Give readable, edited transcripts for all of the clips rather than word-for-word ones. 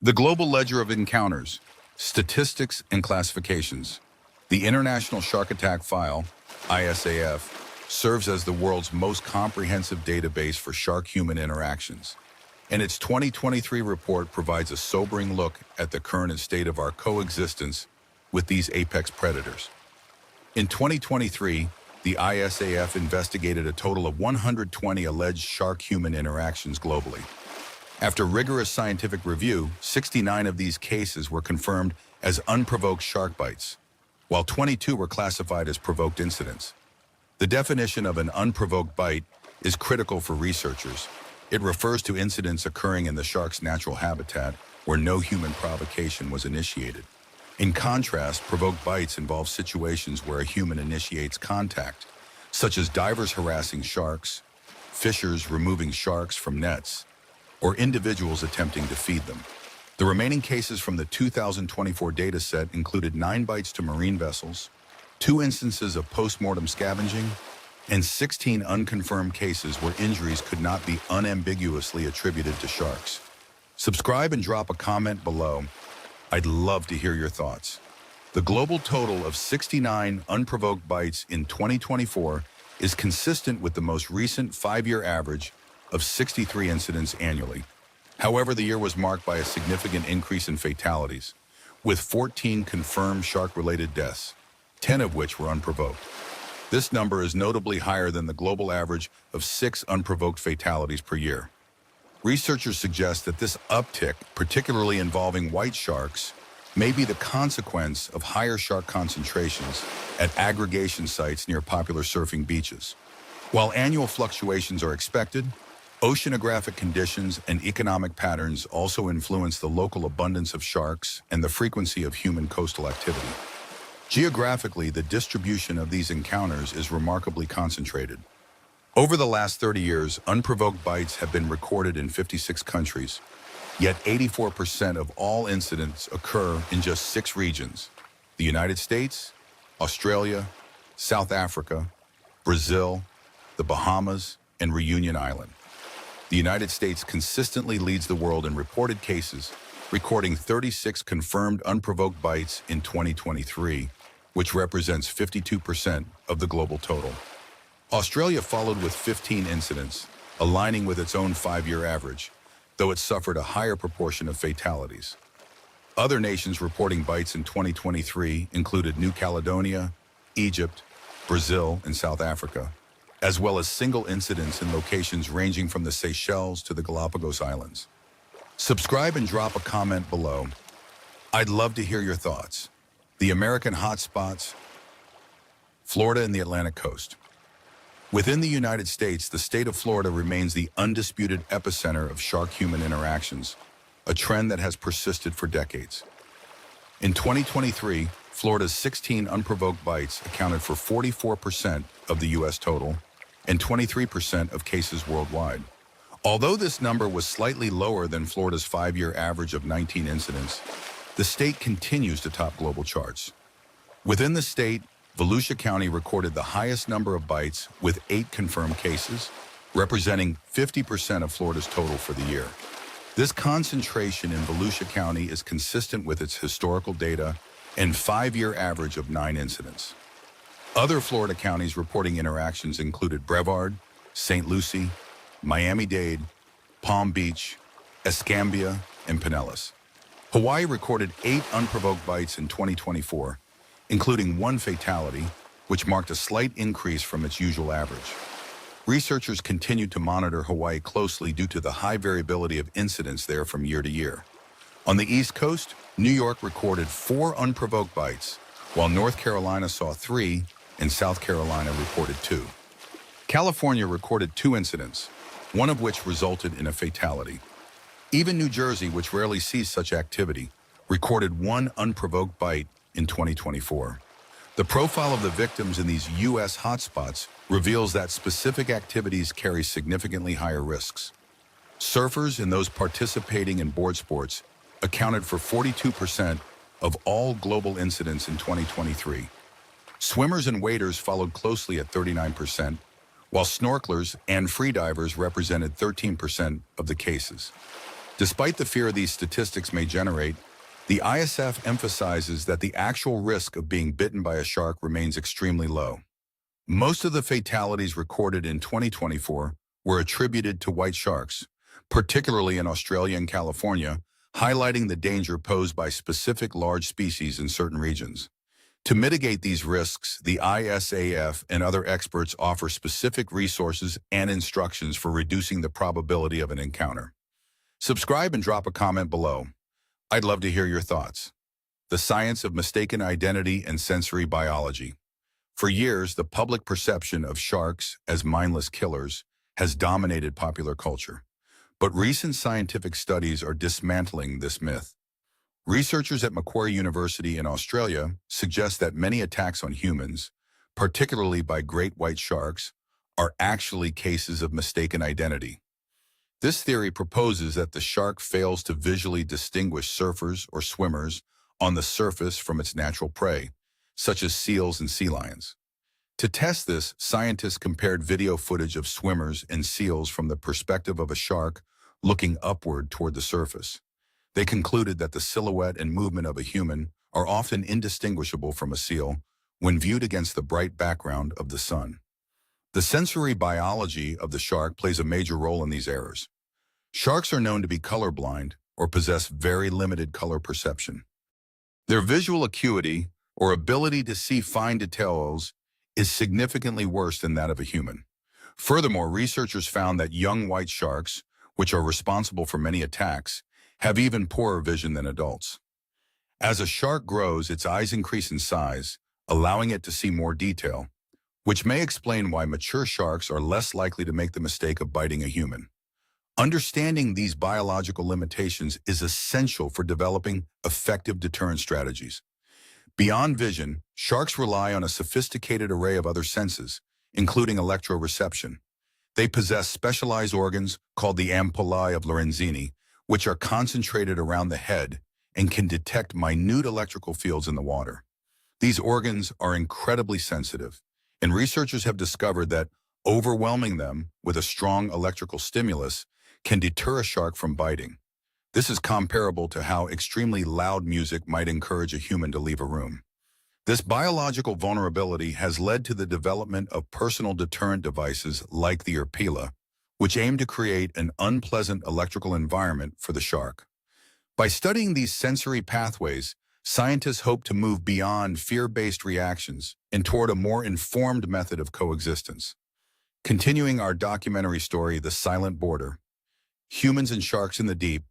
The Global Ledger of Encounters, Statistics and Classifications. The International Shark Attack File, ISAF, serves as the world's most comprehensive database for shark-human interactions. And its 2023 report provides a sobering look at the current state of our coexistence with these apex predators. In 2023, the ISAF investigated a total of 120 alleged shark-human interactions globally. After rigorous scientific review, 69 of these cases were confirmed as unprovoked shark bites, while 22 were classified as provoked incidents. The definition of an unprovoked bite is critical for researchers. It refers to incidents occurring in the shark's natural habitat where no human provocation was initiated. In contrast, provoked bites involve situations where a human initiates contact, such as divers harassing sharks, fishers removing sharks from nets, or individuals attempting to feed them. The remaining cases from the 2024 data set included 9 bites to marine vessels, 2 instances of post-mortem scavenging, and 16 unconfirmed cases where injuries could not be unambiguously attributed to sharks. Subscribe and drop a comment below. I'd love to hear your thoughts. The global total of 69 unprovoked bites in 2024 is consistent with the most recent 5-year average of 63 incidents annually. However, the year was marked by a significant increase in fatalities, with 14 confirmed shark-related deaths, 10 of which were unprovoked. This number is notably higher than the global average of 6 unprovoked fatalities per year. Researchers suggest that this uptick, particularly involving white sharks, may be the consequence of higher shark concentrations at aggregation sites near popular surfing beaches. While annual fluctuations are expected, oceanographic conditions and economic patterns also influence the local abundance of sharks and the frequency of human coastal activity. Geographically, the distribution of these encounters is remarkably concentrated. Over the last 30 years, unprovoked bites have been recorded in 56 countries, yet 84% of all incidents occur in just 6 regions: the United States, Australia, South Africa, Brazil, the Bahamas, and Reunion Island. The United States consistently leads the world in reported cases, recording 36 confirmed unprovoked bites in 2023, which represents 52% of the global total. Australia followed with 15 incidents, aligning with its own 5-year average, though it suffered a higher proportion of fatalities. Other nations reporting bites in 2023 included New Caledonia, Egypt, Brazil, and South Africa, as well as single incidents in locations ranging from the Seychelles to the Galapagos Islands. Subscribe and drop a comment below. I'd love to hear your thoughts. The American hotspots, Florida and the Atlantic coast. Within the United States, the state of Florida remains the undisputed epicenter of shark-human interactions, a trend that has persisted for decades. In 2023, Florida's 16 unprovoked bites accounted for 44% of the U.S. total and 23% of cases worldwide. Although this number was slightly lower than Florida's 5-year average of 19 incidents, the state continues to top global charts. Within the state, Volusia County recorded the highest number of bites with 8 confirmed cases, representing 50% of Florida's total for the year. This concentration in Volusia County is consistent with its historical data and 5-year average of 9 incidents. Other Florida counties reporting interactions included Brevard, St. Lucie, Miami-Dade, Palm Beach, Escambia, and Pinellas. Hawaii recorded 8 unprovoked bites in 2024, including 1 fatality, which marked a slight increase from its usual average. Researchers continue to monitor Hawaii closely due to the high variability of incidents there from year to year. On the East Coast, New York recorded 4 unprovoked bites, while North Carolina saw 3 and South Carolina reported 2. California recorded 2 incidents, one of which resulted in a fatality. Even New Jersey, which rarely sees such activity, recorded 1 unprovoked bite in 2024. The profile of the victims in these U.S. hotspots reveals that specific activities carry significantly higher risks. Surfers and those participating in board sports accounted for 42% of all global incidents in 2023. Swimmers and waders followed closely at 39%, while snorkelers and freedivers represented 13% of the cases. Despite the fear these statistics may generate, the ISF emphasizes that the actual risk of being bitten by a shark remains extremely low. Most of the fatalities recorded in 2024 were attributed to white sharks, particularly in Australia and California, highlighting the danger posed by specific large species in certain regions. To mitigate these risks, the ISAF and other experts offer specific resources and instructions for reducing the probability of an encounter. Subscribe and drop a comment below. I'd love to hear your thoughts. The science of mistaken identity and sensory biology. For years, the public perception of sharks as mindless killers has dominated popular culture. But recent scientific studies are dismantling this myth. Researchers at Macquarie University in Australia suggest that many attacks on humans, particularly by great white sharks, are actually cases of mistaken identity. This theory proposes that the shark fails to visually distinguish surfers or swimmers on the surface from its natural prey, such as seals and sea lions. To test this, scientists compared video footage of swimmers and seals from the perspective of a shark looking upward toward the surface. They concluded that the silhouette and movement of a human are often indistinguishable from a seal when viewed against the bright background of the sun. The sensory biology of the shark plays a major role in these errors. Sharks are known to be colorblind or possess very limited color perception. Their visual acuity, or ability to see fine details, is significantly worse than that of a human. Furthermore, researchers found that young white sharks, which are responsible for many attacks, have even poorer vision than adults. As a shark grows, its eyes increase in size, allowing it to see more detail, which may explain why mature sharks are less likely to make the mistake of biting a human. Understanding these biological limitations is essential for developing effective deterrent strategies. Beyond vision, sharks rely on a sophisticated array of other senses, including electroreception. They possess specialized organs called the ampullae of Lorenzini, which are concentrated around the head and can detect minute electrical fields in the water. These organs are incredibly sensitive, and researchers have discovered that overwhelming them with a strong electrical stimulus can deter a shark from biting. This is comparable to how extremely loud music might encourage a human to leave a room. This biological vulnerability has led to the development of personal deterrent devices like the Erpila, which aim to create an unpleasant electrical environment for the shark. By studying these sensory pathways, scientists hope to move beyond fear-based reactions and toward a more informed method of coexistence. Continuing our documentary story, The Silent Border, Humans and Sharks in the Deep,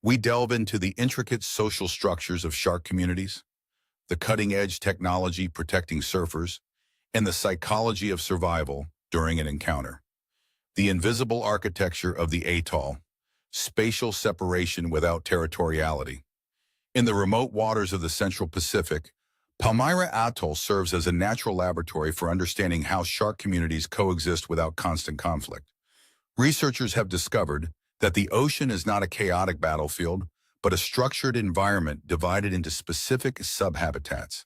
we delve into the intricate social structures of shark communities, the cutting-edge technology protecting surfers, and the psychology of survival during an encounter. The invisible architecture of the atoll, spatial separation without territoriality. In the remote waters of the Central Pacific, Palmyra Atoll serves as a natural laboratory for understanding how shark communities coexist without constant conflict. Researchers have discovered that the ocean is not a chaotic battlefield, but a structured environment divided into specific subhabitats.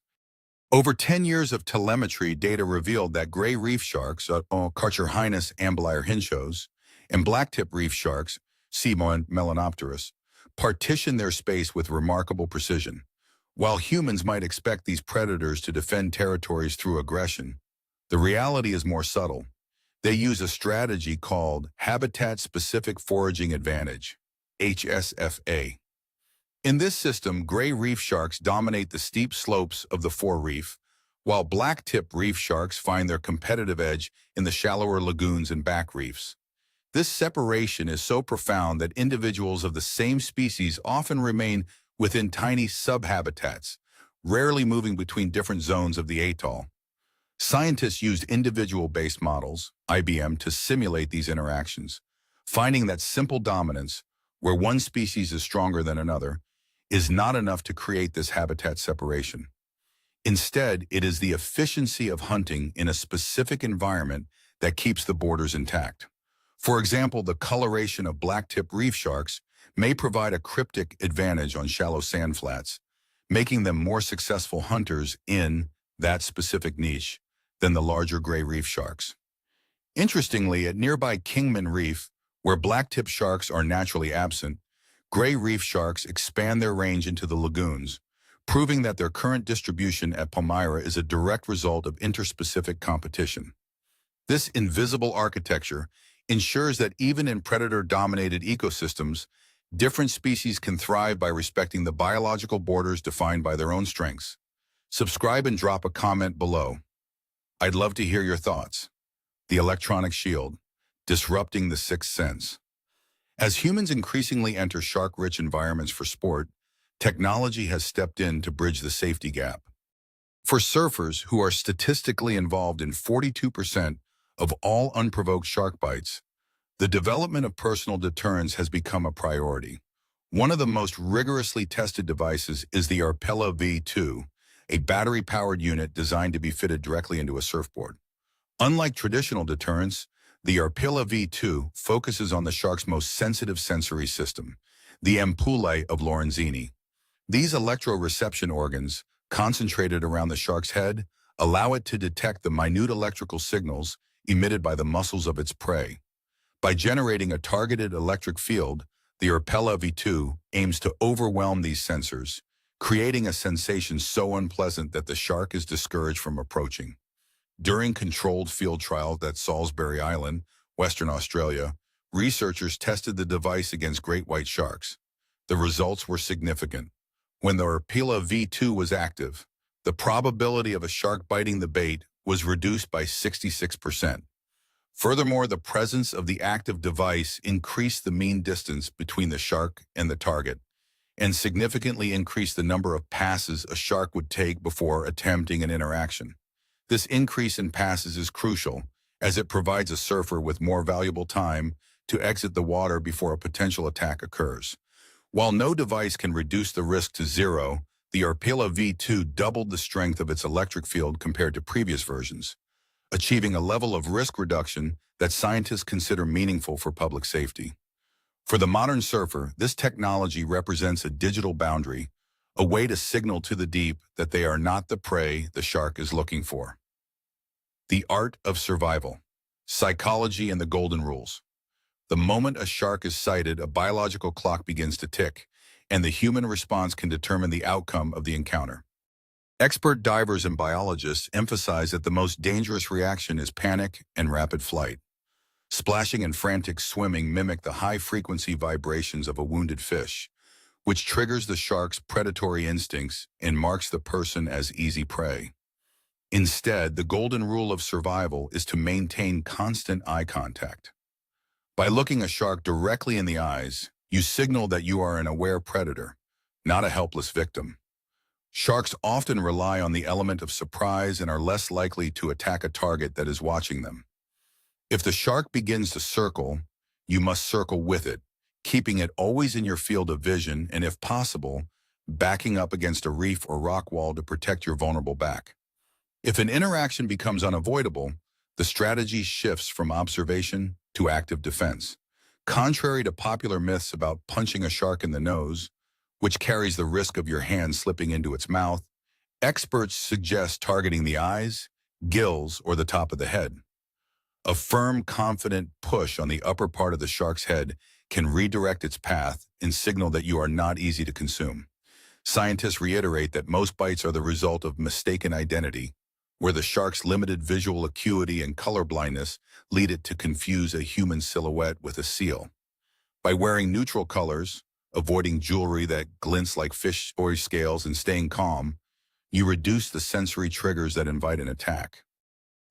Over 10 years of telemetry data revealed that gray reef sharks, Carcharhinus amblyarhinchos, and blacktip reef sharks, Simon melanopterus, partition their space with remarkable precision. While humans might expect these predators to defend territories through aggression, the reality is more subtle. They use a strategy called Habitat-Specific Foraging Advantage, HSFA. In this system, gray reef sharks dominate the steep slopes of the forereef, while blacktip reef sharks find their competitive edge in the shallower lagoons and back reefs. This separation is so profound that individuals of the same species often remain within tiny subhabitats, rarely moving between different zones of the atoll. Scientists used individual-based models, IBM, to simulate these interactions, finding that simple dominance, where one species is stronger than another, is not enough to create this habitat separation. Instead, it is the efficiency of hunting in a specific environment that keeps the borders intact. For example, the coloration of blacktip reef sharks may provide a cryptic advantage on shallow sand flats, making them more successful hunters in that specific niche than the larger gray reef sharks. Interestingly, at nearby Kingman Reef, where blacktip sharks are naturally absent, Gray reef sharks expand their range into the lagoons, proving that their current distribution at Palmyra is a direct result of interspecific competition. This invisible architecture ensures that even in predator-dominated ecosystems, different species can thrive by respecting the biological borders defined by their own strengths. Subscribe and drop a comment below. I'd love to hear your thoughts. The electronic shield, disrupting the sixth sense. As humans increasingly enter shark-rich environments for sport, technology has stepped in to bridge the safety gap. For surfers who are statistically involved in 42% of all unprovoked shark bites, the development of personal deterrents has become a priority. One of the most rigorously tested devices is the Arpella V2, a battery-powered unit designed to be fitted directly into a surfboard. Unlike traditional deterrents, the Arpella V2 focuses on the shark's most sensitive sensory system, the ampullae of Lorenzini. These electroreception organs, concentrated around the shark's head, allow it to detect the minute electrical signals emitted by the muscles of its prey. By generating a targeted electric field, the Arpella V2 aims to overwhelm these sensors, creating a sensation so unpleasant that the shark is discouraged from approaching. During controlled field trials at Salisbury Island, Western Australia, researchers tested the device against great white sharks. The results were significant. When the Arpella V2 was active, the probability of a shark biting the bait was reduced by 66%. Furthermore, the presence of the active device increased the mean distance between the shark and the target, and significantly increased the number of passes a shark would take before attempting an interaction. This increase in passes is crucial, as it provides a surfer with more valuable time to exit the water before a potential attack occurs. While no device can reduce the risk to zero, the Arpella V2 doubled the strength of its electric field compared to previous versions, achieving a level of risk reduction that scientists consider meaningful for public safety. For the modern surfer, this technology represents a digital boundary, a way to signal to the deep that they are not the prey the shark is looking for. The art of survival, psychology and the golden rules. The moment a shark is sighted, a biological clock begins to tick, and the human response can determine the outcome of the encounter. Expert divers and biologists emphasize that the most dangerous reaction is panic and rapid flight. Splashing and frantic swimming mimic the high-frequency vibrations of a wounded fish, which triggers the shark's predatory instincts and marks the person as easy prey. Instead, the golden rule of survival is to maintain constant eye contact. By looking a shark directly in the eyes, you signal that you are an aware predator, not a helpless victim. Sharks often rely on the element of surprise and are less likely to attack a target that is watching them. If the shark begins to circle, you must circle with it, keeping it always in your field of vision and, if possible, backing up against a reef or rock wall to protect your vulnerable back. If an interaction becomes unavoidable, the strategy shifts from observation to active defense. Contrary to popular myths about punching a shark in the nose, which carries the risk of your hand slipping into its mouth, experts suggest targeting the eyes, gills, or the top of the head. A firm, confident push on the upper part of the shark's head can redirect its path and signal that you are not easy to consume. Scientists reiterate that most bites are the result of mistaken identity, where the shark's limited visual acuity and color blindness lead it to confuse a human silhouette with a seal. By wearing neutral colors, avoiding jewelry that glints like fish or scales, and staying calm, you reduce the sensory triggers that invite an attack.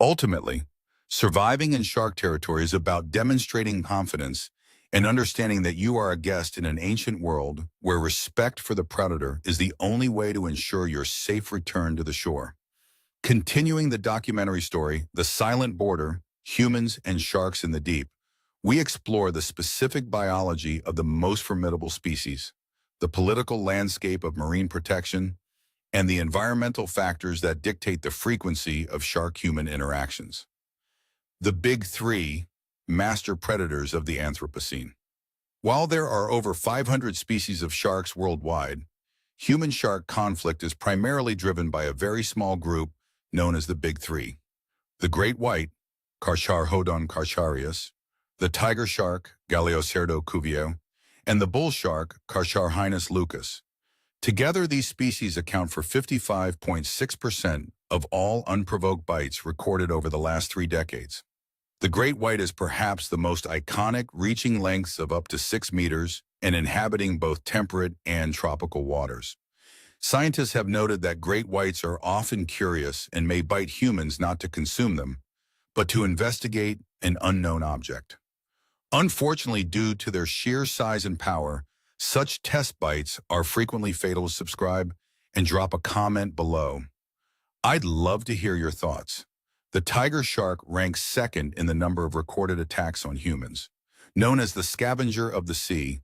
Ultimately, surviving in shark territory is about demonstrating confidence and understanding that you are a guest in an ancient world where respect for the predator is the only way to ensure your safe return to the shore. Continuing the documentary story, The Silent Border, Humans and Sharks in the Deep, we explore the specific biology of the most formidable species, the political landscape of marine protection, and the environmental factors that dictate the frequency of shark-human interactions. The big three, master predators of the Anthropocene. While there are over 500 species of sharks worldwide, human-shark conflict is primarily driven by a very small group known as the big three: the great white, Carcharodon carcharias, the tiger shark, Galeocerdo cuvier, and the bull shark, Carcharhinus lucus. Together, these species account for 55.6% of all unprovoked bites recorded over the last 3 decades. The great white is perhaps the most iconic, reaching lengths of up to 6 meters and inhabiting both temperate and tropical waters. Scientists have noted that great whites are often curious and may bite humans not to consume them, but to investigate an unknown object. Unfortunately, due to their sheer size and power, such test bites are frequently fatal. Subscribe and drop a comment below. I'd love to hear your thoughts. The tiger shark ranks second in the number of recorded attacks on humans. Known as the scavenger of the sea,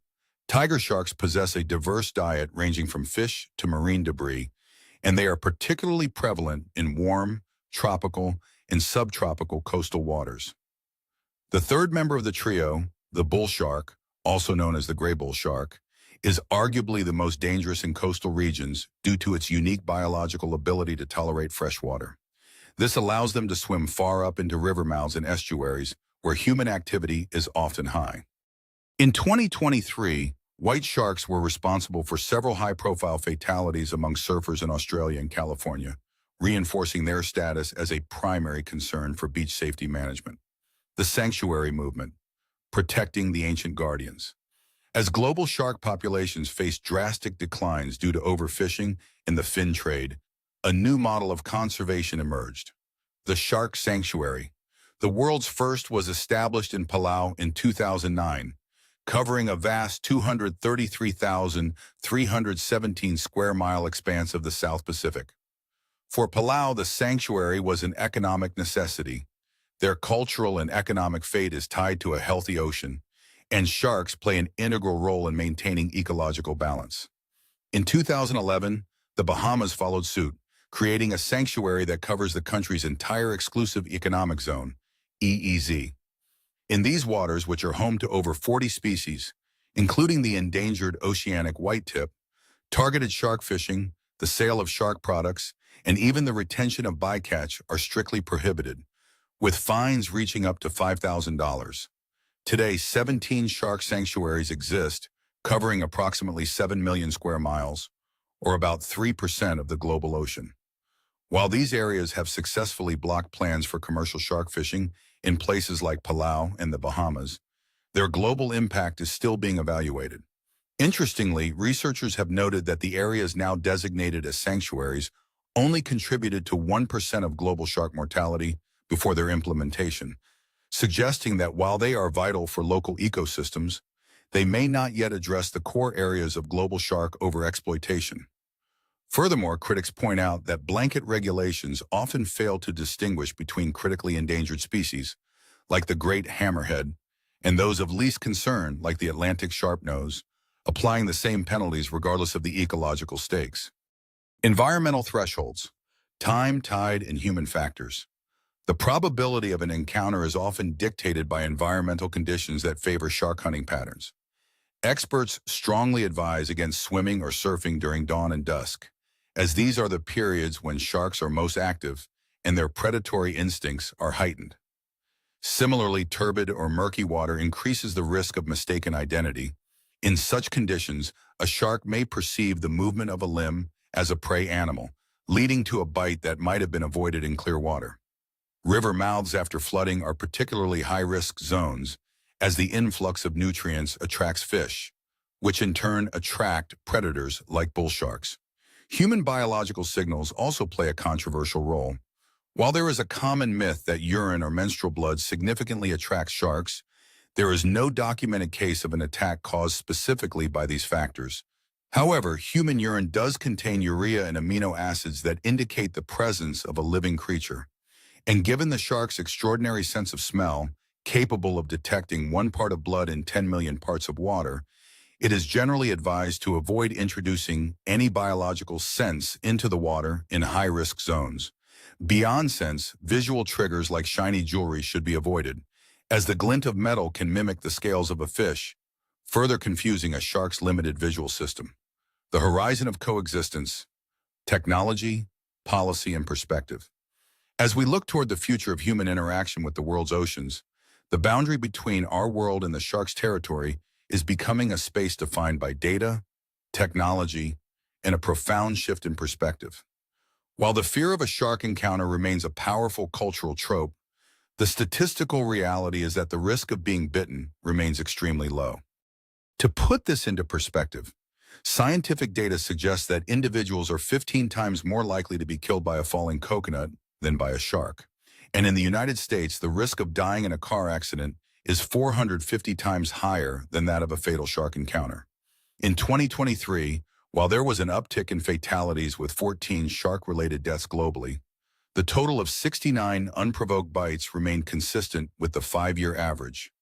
tiger sharks possess a diverse diet ranging from fish to marine debris, and they are particularly prevalent in warm, tropical, and subtropical coastal waters. The third member of the trio, the bull shark, also known as the gray bull shark, is arguably the most dangerous in coastal regions due to its unique biological ability to tolerate fresh water. This allows them to swim far up into river mouths and estuaries where human activity is often high. In 2023, white sharks were responsible for several high-profile fatalities among surfers in Australia and California, reinforcing their status as a primary concern for beach safety management. The sanctuary movement, protecting the ancient guardians. As global shark populations face drastic declines due to overfishing and the fin trade, a new model of conservation emerged. The shark sanctuary. The world's first was established in Palau in 2009, covering a vast 233,317 square mile expanse of the South Pacific. For Palau, the sanctuary was an economic necessity. Their cultural and economic fate is tied to a healthy ocean, and sharks play an integral role in maintaining ecological balance. In 2011, the Bahamas followed suit, creating a sanctuary that covers the country's entire exclusive economic zone, EEZ. In these waters, which are home to over 40 species, including the endangered oceanic whitetip, targeted shark fishing, the sale of shark products, and even the retention of bycatch are strictly prohibited, with fines reaching up to $5,000. Today, 17 shark sanctuaries exist, covering approximately 7 million square miles, or about 3% of the global ocean. While these areas have successfully blocked plans for commercial shark fishing in places like Palau and the Bahamas, their global impact is still being evaluated. Interestingly, researchers have noted that the areas now designated as sanctuaries only contributed to 1% of global shark mortality before their implementation, suggesting that while they are vital for local ecosystems, they may not yet address the core areas of global shark overexploitation. Furthermore, critics point out that blanket regulations often fail to distinguish between critically endangered species, like the great hammerhead, and those of least concern, like the Atlantic sharpnose, applying the same penalties regardless of the ecological stakes. Environmental thresholds, time, tide, and human factors. The probability of an encounter is often dictated by environmental conditions that favor shark hunting patterns. Experts strongly advise against swimming or surfing during dawn and dusk, as these are the periods when sharks are most active and their predatory instincts are heightened. Similarly, turbid or murky water increases the risk of mistaken identity. In such conditions, a shark may perceive the movement of a limb as a prey animal, leading to a bite that might have been avoided in clear water. River mouths after flooding are particularly high-risk zones, as the influx of nutrients attracts fish, which in turn attract predators like bull sharks. Human biological signals also play a controversial role. While there is a common myth that urine or menstrual blood significantly attracts sharks, there is no documented case of an attack caused specifically by these factors. However, human urine does contain urea and amino acids that indicate the presence of a living creature. And given the shark's extraordinary sense of smell, capable of detecting 1 part of blood in 10 million parts of water, it is generally advised to avoid introducing any biological scents into the water in high-risk zones. Beyond scents, visual triggers like shiny jewelry should be avoided, as the glint of metal can mimic the scales of a fish, further confusing a shark's limited visual system. The horizon of coexistence, technology, policy, and perspective. As we look toward the future of human interaction with the world's oceans, the boundary between our world and the shark's territory is becoming a space defined by data, technology, and a profound shift in perspective. While the fear of a shark encounter remains a powerful cultural trope, the statistical reality is that the risk of being bitten remains extremely low. To put this into perspective, scientific data suggests that individuals are 15 times more likely to be killed by a falling coconut than by a shark. And in the United States, the risk of dying in a car accident is 450 times higher than that of a fatal shark encounter. In 2023, while there was an uptick in fatalities with 14 shark-related deaths globally, the total of 69 unprovoked bites remained consistent with the 5-year average,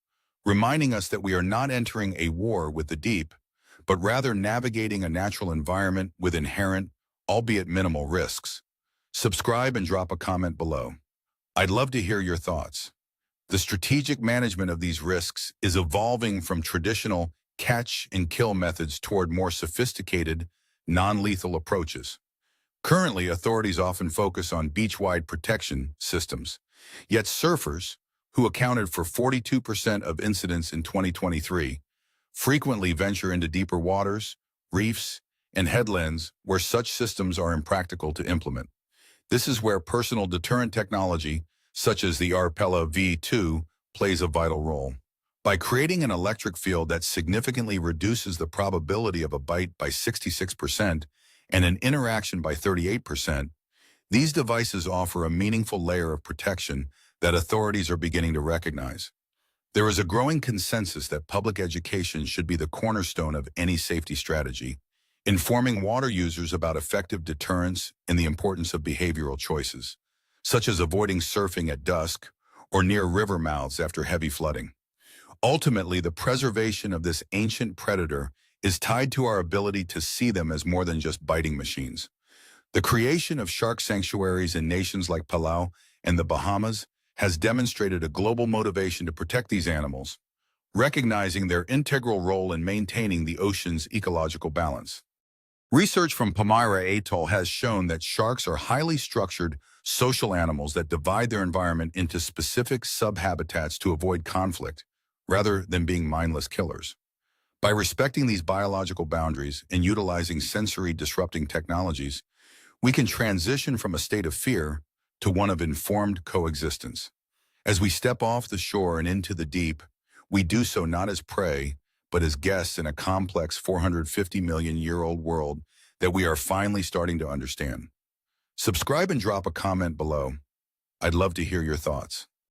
reminding us that we are not entering a war with the deep, but rather navigating a natural environment with inherent, albeit minimal, risks. Subscribe and drop a comment below. I'd love to hear your thoughts. The strategic management of these risks is evolving from traditional catch-and-kill methods toward more sophisticated, non-lethal approaches. Currently, authorities often focus on beach-wide protection systems, yet surfers, who accounted for 42% of incidents in 2023, frequently venture into deeper waters, reefs, and headlands where such systems are impractical to implement. This is where personal deterrent technology, such as the Arpella V2, plays a vital role. By creating an electric field that significantly reduces the probability of a bite by 66% and an interaction by 38%, these devices offer a meaningful layer of protection that authorities are beginning to recognize. There is a growing consensus that public education should be the cornerstone of any safety strategy, informing water users about effective deterrence and the importance of behavioral choices, such as avoiding surfing at dusk or near river mouths after heavy flooding. Ultimately, the preservation of this ancient predator is tied to our ability to see them as more than just biting machines. The creation of shark sanctuaries in nations like Palau and the Bahamas has demonstrated a global motivation to protect these animals, recognizing their integral role in maintaining the ocean's ecological balance. Research from Palmyra Atoll has shown that sharks are highly structured social animals that divide their environment into specific subhabitats to avoid conflict, rather than being mindless killers. By respecting these biological boundaries and utilizing sensory-disrupting technologies, we can transition from a state of fear to one of informed coexistence. As we step off the shore and into the deep, we do so not as prey, but as guests in a complex 450 million-year-old world that we are finally starting to understand. Subscribe and drop a comment below. I'd love to hear your thoughts.